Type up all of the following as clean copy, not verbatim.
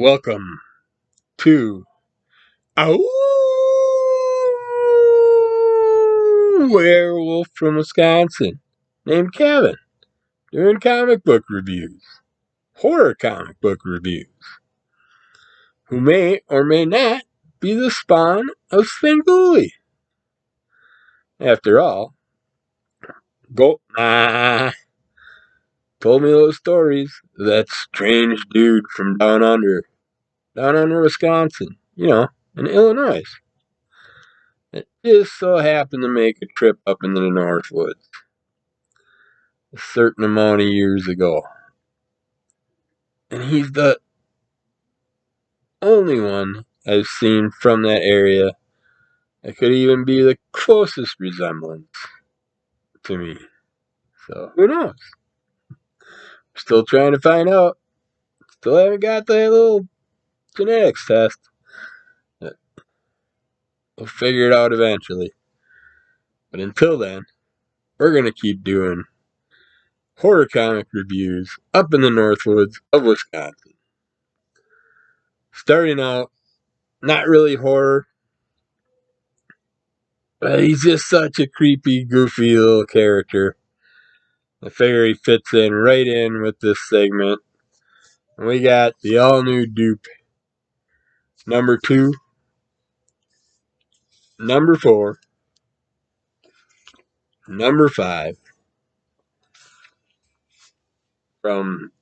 Welcome to Werewolf from Wisconsin named Kevin doing comic book reviews, horror comic book reviews, who may or may not be the spawn of Svengoolie. After all, told me those stories of that strange dude from down under Wisconsin, in Illinois. It just so happened to make a trip up into the Northwoods a certain amount of years ago. And he's the only one I've seen from that area that could even be the closest resemblance to me. So, who knows? Still trying to find out. Still haven't got that little genetics test. We'll figure it out eventually. But until then, we're going to keep doing horror comic reviews up in the Northwoods of Wisconsin. Starting out, not really horror, but he's just such a creepy, goofy little character. I figure he fits in right in with this segment. And we got the all-new Doop. Number 2, number 4, number 5 from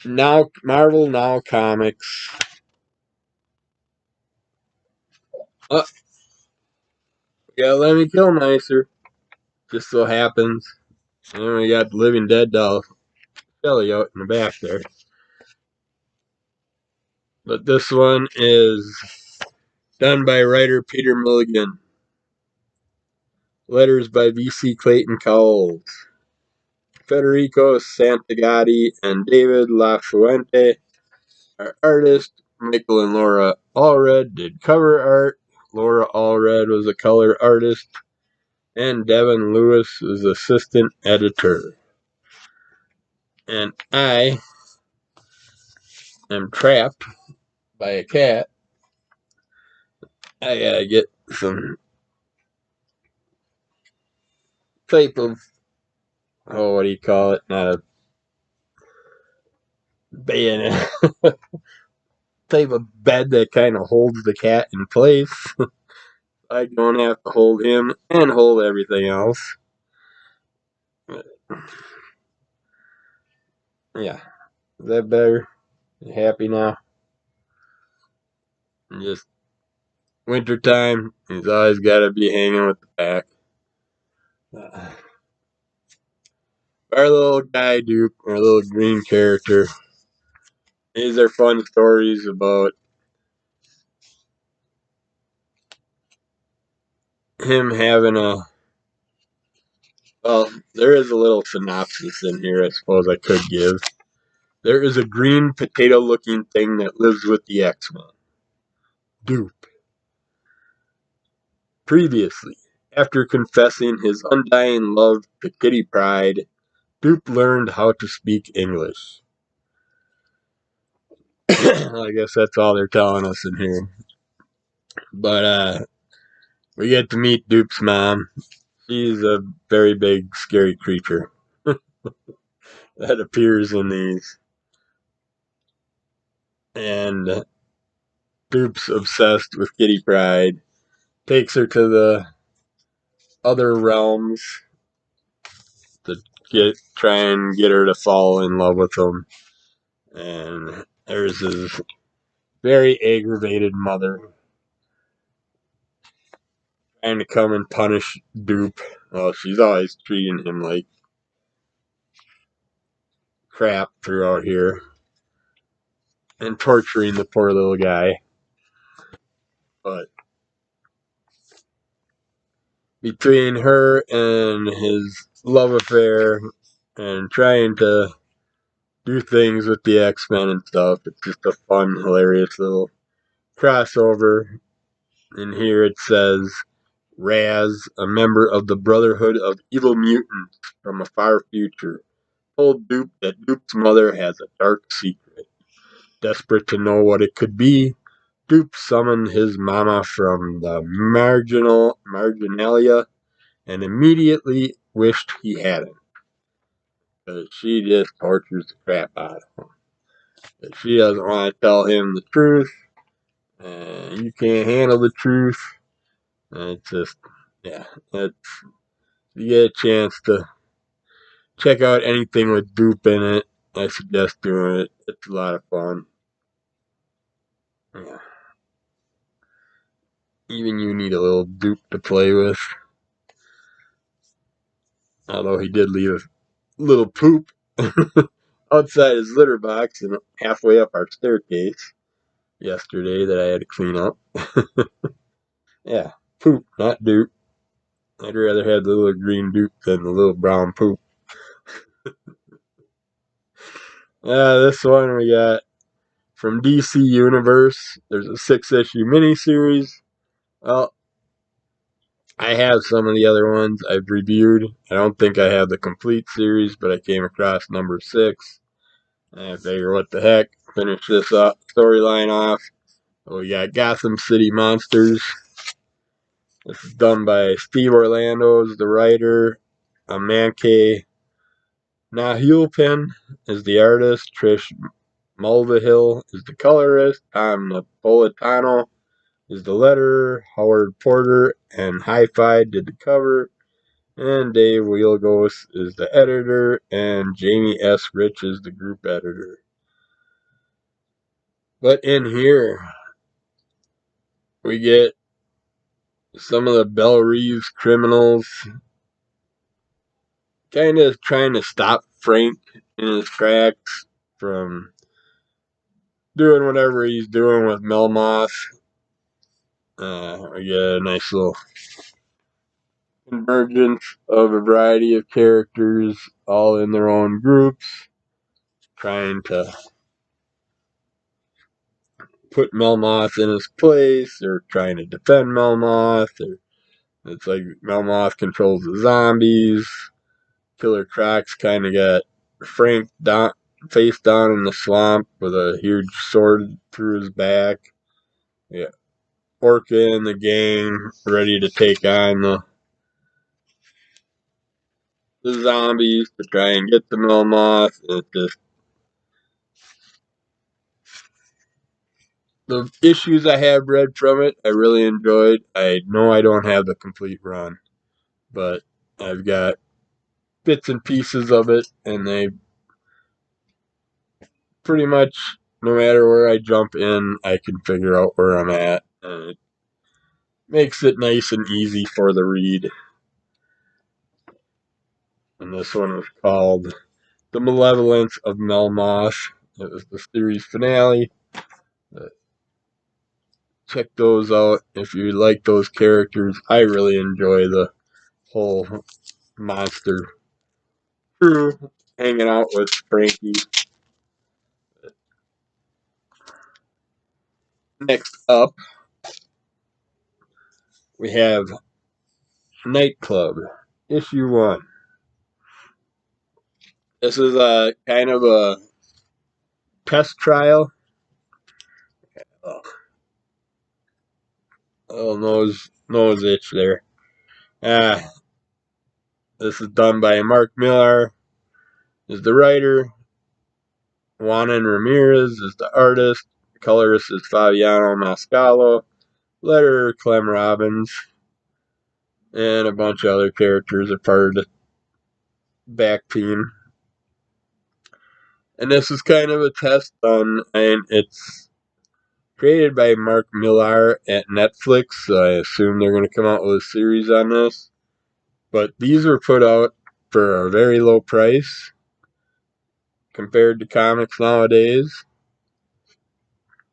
Marvel Now Comics. Yeah, Let Me Kill Nicer. Just so happens. And we got the Living Dead doll Shelly out in the back there. But this one is done by writer Peter Milligan. Letters by V.C. Clayton Cowles. Federico Santagati and David LaFuente. Our artists, Michael and Laura Allred, did cover art. Laura Allred was a color artist. And Devin Lewis was assistant editor. And I am trapped by a cat. I gotta get some type of, what do you call it? Not a bayonet. Type of bed that kind of holds the cat in place. I don't have to hold him and hold everything else. Yeah. Is that better? You happy now? Just wintertime, he's always got to be hanging with the pack. Our little guy, Doop, our little green character, these are fun stories about him having well, there is a little synopsis in here I suppose I could give. There is a green potato-looking thing that lives with the X-Men. Doop. Previously, after confessing his undying love to Kitty Pryde, Doop learned how to speak English. I guess that's all they're telling us in here. But we get to meet Doop's mom. She's a very big, scary creature that appears in these. And Doop's obsessed with Kitty Pryde. Takes her to the other realms to try and get her to fall in love with him. And there's his very aggravated mother trying to come and punish Doop. Well, she's always treating him like crap throughout here and torturing the poor little guy. But between her and his love affair and trying to do things with the X-Men and stuff, it's just a fun, hilarious little crossover. And here it says, Raz, a member of the Brotherhood of Evil Mutants from a far future, told Doop that Doop's mother has a dark secret. Desperate to know what it could be, Doop summoned his mama from the marginalia and immediately wished he hadn't. Because she just tortures the crap out of him. But she doesn't want to tell him the truth. You can't handle the truth. And it's just, yeah. It's, you get a chance to check out anything with Doop in it, I suggest doing it. It's a lot of fun. Yeah. Even you need a little Doop to play with. Although he did leave a little poop outside his litter box and halfway up our staircase yesterday that I had to clean up. Yeah, poop, not Doop. I'd rather have the little green Doop than the little brown poop. This one we got from DC Universe. There's a 6-issue miniseries. Well, I have some of the other ones I've reviewed. I don't think I have the complete series, but I came across number 6. And I figure, what the heck, finish this storyline off. We got Gotham City Monsters. This is done by Steve Orlando's the writer. Manke Nahulpin is the artist. Trish Mulvihill is the colorist. Tom Napolitano is the letterer. Howard Porter and Hi-Fi did the cover. And Dave Wielgos is the editor. And Jamie S. Rich is the group editor. But in here, we get some of the Belle Reeves criminals kind of trying to stop Frank in his tracks from doing whatever he's doing with Melmoth. We get a nice little convergence of a variety of characters, all in their own groups, trying to put Melmoth in his place, or trying to defend Melmoth. It's like Melmoth controls the zombies. Killer Croc's kind of got Frank face down in the swamp with a huge sword through his back. Yeah, Orca and the gang ready to take on the zombies to try and get the Melmoth. It just, the issues I have read from it, I really enjoyed. I know I don't have the complete run, but I've got bits and pieces of it, and they pretty much, no matter where I jump in, I can figure out where I'm at. And it makes it nice and easy for the read. And this one was called The Malevolence of Melmoth. It was the series finale. Check those out if you like those characters. I really enjoy the whole monster crew hanging out with Frankie. Next up, we have Nightclub, issue 1. This is a kind of a test trial. Oh, nose itch there. This is done by Mark Millar, is the writer. Juanan Ramirez is the artist. Colorist is Fabiano Mascalo. Letterer Clem Robbins. And a bunch of other characters are part of the back team. And this is kind of a test on, and it's created by Mark Millar at Netflix, so I assume they're going to come out with a series on this. But these were put out for a very low price compared to comics nowadays.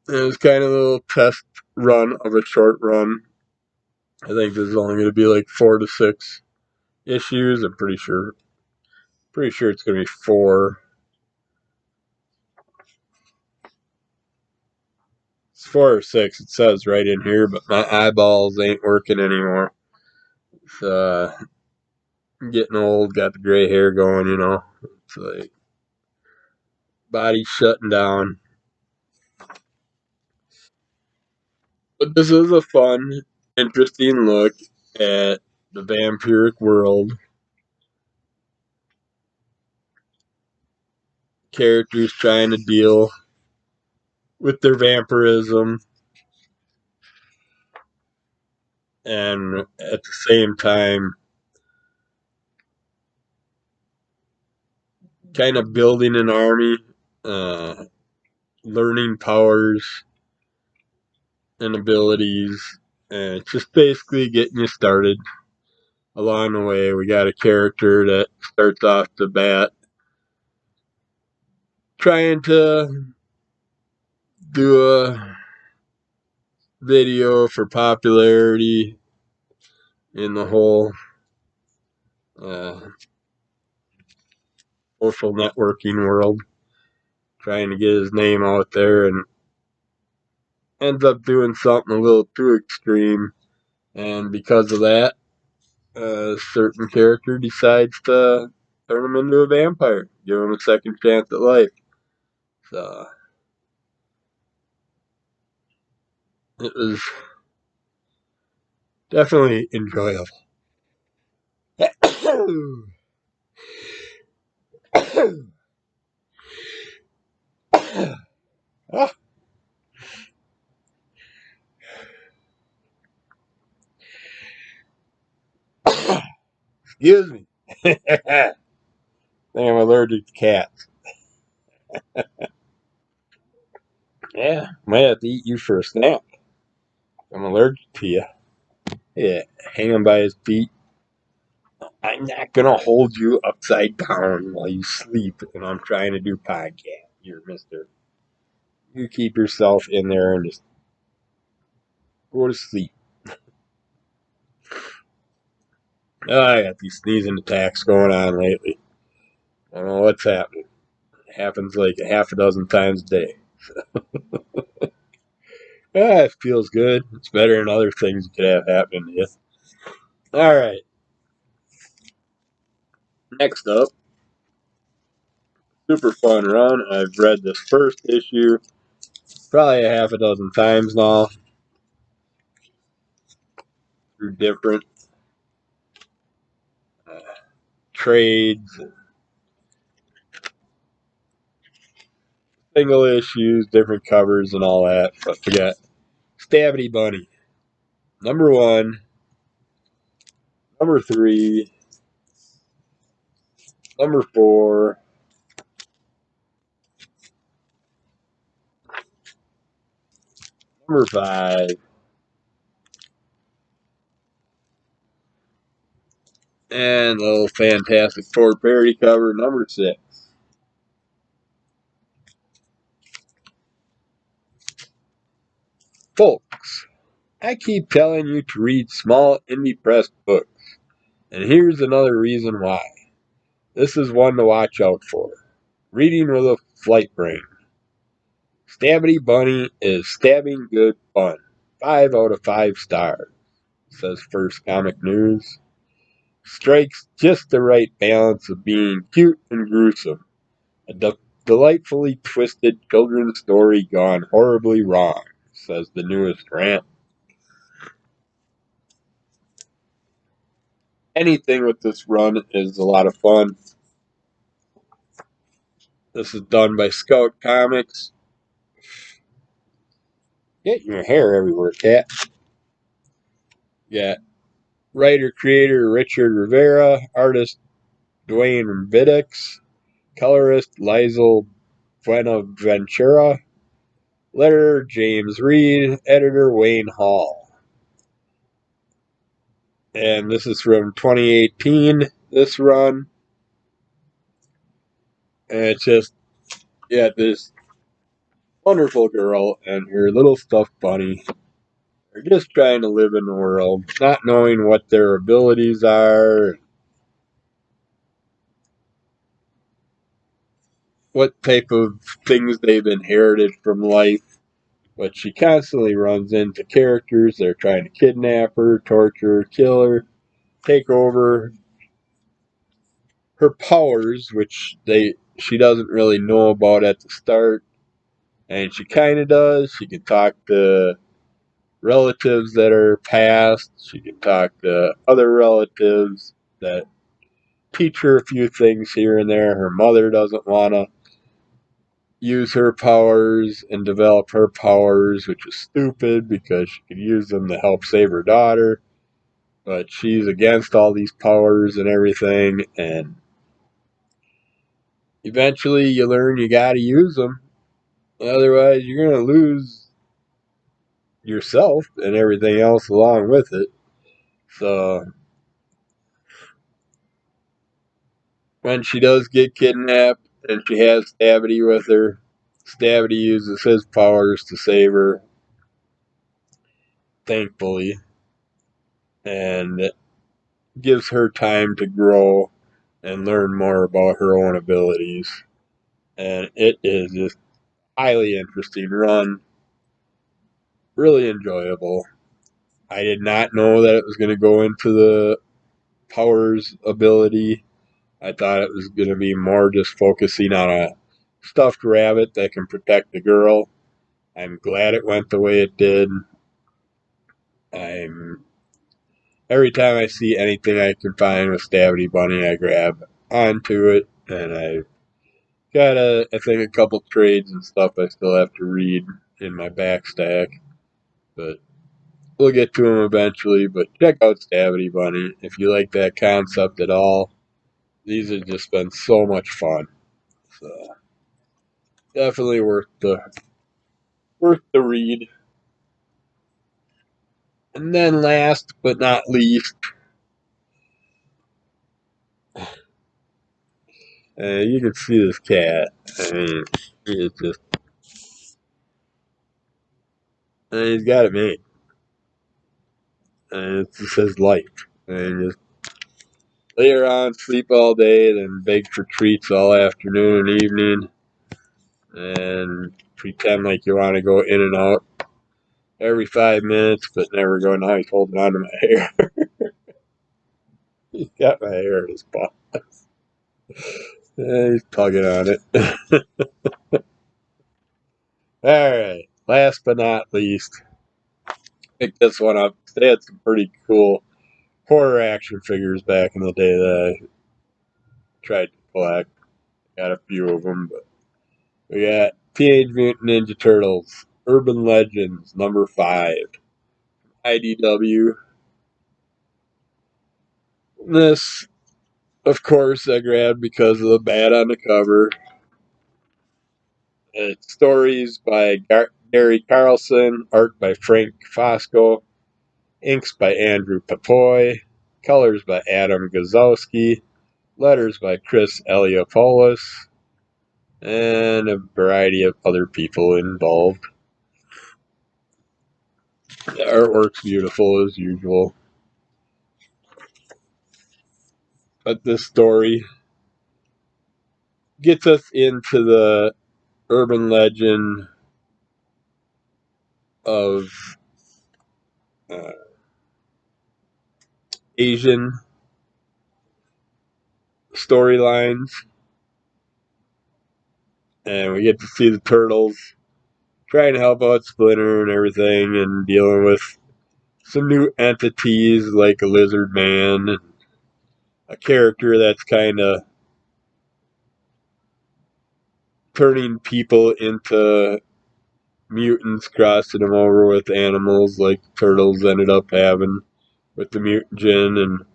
It was kind of a little test run of a short run. I think this is only going to be like 4 to 6 issues. I'm pretty sure it's going to be 4. It's 4 or 6. It says right in here, but my eyeballs ain't working anymore. It's getting old, got the gray hair going, you know. It's like body shutting down. But this is a fun, interesting look at the vampiric world. Characters trying to deal with their vampirism and at the same time kind of building an army, uh, learning powers and abilities, and it's just basically getting you started along the way. We got a character that starts off the bat trying to do a video for popularity in the whole uh, social networking world, trying to get his name out there, and ends up doing something a little too extreme. And because of that, a certain character decides to turn him into a vampire, give him a second chance at life. So it was definitely enjoyable. Ah, excuse me. I think I'm allergic to cats. Yeah, might have to eat you for a snack. I'm allergic to you. Yeah, hanging by his feet. I'm not gonna hold you upside down while you sleep and I'm trying to do podcast. You're Mister. You keep yourself in there and just go to sleep. Oh, I got these sneezing attacks going on lately. I don't know what's happening. It happens like a half a dozen times a day. Ah, it feels good. It's better than other things you could have happening to you. All right. Next up, super fun run. I've read this first issue probably a half a dozen times now through different uh, trades, single issues, different covers, and all that. But we got Stabbity Bunny, number 1, number 3, number 4, number 5, and a little Fantastic Four parody cover, number 6. Folks, I keep telling you to read small indie press books, and here's another reason why. This is one to watch out for. Reading with a flight brain. Stabbity Bunny is stabbing good fun. 5 out of 5 stars, says First Comic News. Strikes just the right balance of being cute and gruesome. A delightfully twisted children's story gone horribly wrong, says the newest rant. Anything with this run is a lot of fun. This is done by Scout Comics. Get your hair everywhere, cat. Yeah. Writer creator Richard Rivera, artist Dwayne Biddix, colorist Lizel Buenaventura, letterer James Reed, editor Wayne Hall. And this is from 2018, this run. And it's just, yeah, this wonderful girl and her little stuffed bunny are just trying to live in the world, not knowing what their abilities are, what type of things they've inherited from life. But she constantly runs into characters that are trying to kidnap her, torture her, kill her, take over her powers, which she doesn't really know about at the start, and she kind of does. She can talk to relatives that are past. She can talk to other relatives that teach her a few things here and there. Her mother doesn't want to use her powers and develop her powers, which is stupid because she could use them to help save her daughter. But she's against all these powers and everything, and eventually you learn you gotta use them. Otherwise, you're gonna lose yourself and everything else along with it. So, when she does get kidnapped and she has Stabbity with her, Stabbity uses his powers to save her, thankfully, and gives her time to grow and learn more about her own abilities. And it is just highly interesting run, really enjoyable. I did not know that it was going to go into the powers ability. I thought it was going to be more just focusing on a stuffed rabbit that can protect the girl. I'm glad it went the way it did. I'm every time I see anything I can find with Stabbity Bunny, I grab onto it, and I got I think a couple trades and stuff I still have to read in my back stack, but we'll get to them eventually. But check out Stabbity Bunny if you like that concept at all. These have just been so much fun. So definitely worth the read. And then last but not least, you can see this cat. I mean, it's just he's got it made. And it's just his life. And just lay around, sleep all day, then beg for treats all afternoon and evening, and pretend like you want to go in and out every 5 minutes, but never go. Now he's holding on to my hair. He's got my hair in his paw. He's tugging on it. Alright, last but not least, pick this one up. They had some pretty cool horror action figures back in the day that I tried to collect. Got a few of them, but we got Teenage Mutant Ninja Turtles, Urban Legends, number 5, IDW. This, of course, I grabbed because of the bat on the cover. It's stories by Gary Carlson, art by Frank Fosco, inks by Andrew Papoy, colors by Adam Gazowski, letters by Chris Eliopoulos, and a variety of other people involved. The artwork's beautiful as usual. But this story gets us into the urban legend of uh, Asian storylines, and we get to see the turtles trying to help out Splinter and everything, and dealing with some new entities like a lizard man, and a character that's kind of turning people into mutants, crossing them over with animals like the turtles ended up having with the mutagen, and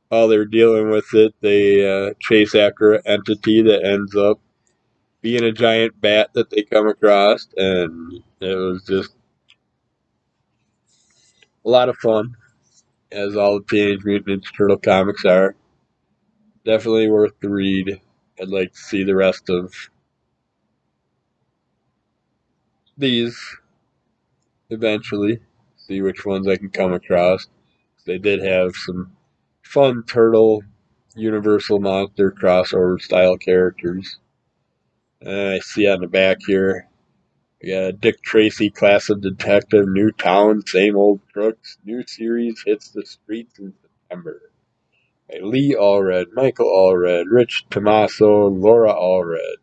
while they're dealing with it, they chase after an entity that ends up being a giant bat that they come across, and it was just a lot of fun, as all the Teenage Mutant Ninja Turtle comics are. Definitely worth the read. I'd like to see the rest of these eventually, see which ones I can come across. They did have some fun turtle Universal Monster crossover style characters. I see on the back here, we got Dick Tracy, Class of Detective, New Town, Same Old Crooks. New series hits the streets in September. By Lee Allred, Michael Allred, Rich Tommaso, Laura Allred.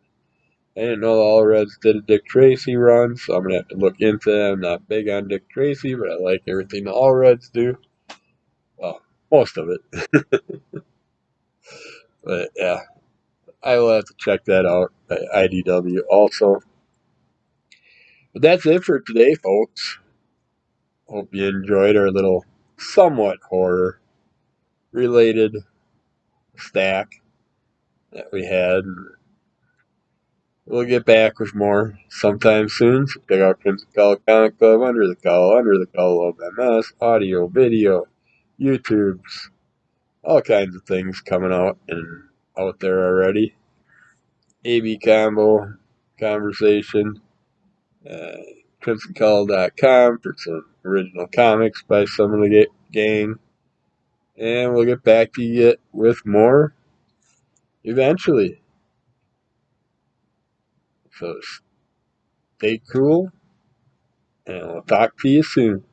I didn't know the All Reds did a Dick Tracy run, so I'm gonna have to look into them. I'm not big on Dick Tracy, but I like everything the All Reds do. Well, most of it. But yeah, I will have to check that out at IDW also. But that's it for today, folks. Hope you enjoyed our little somewhat horror related stack that we had. We'll get back with more sometime soon. So check out Crimson Call Comic Club, Under the Call of MS, audio, video, YouTubes, all kinds of things coming out and out there already. AB Combo, Conversation, uh, CrimsonCall.com for some original comics by some of the gang. And we'll get back to you with more eventually. So stay cool, and we'll talk to you soon.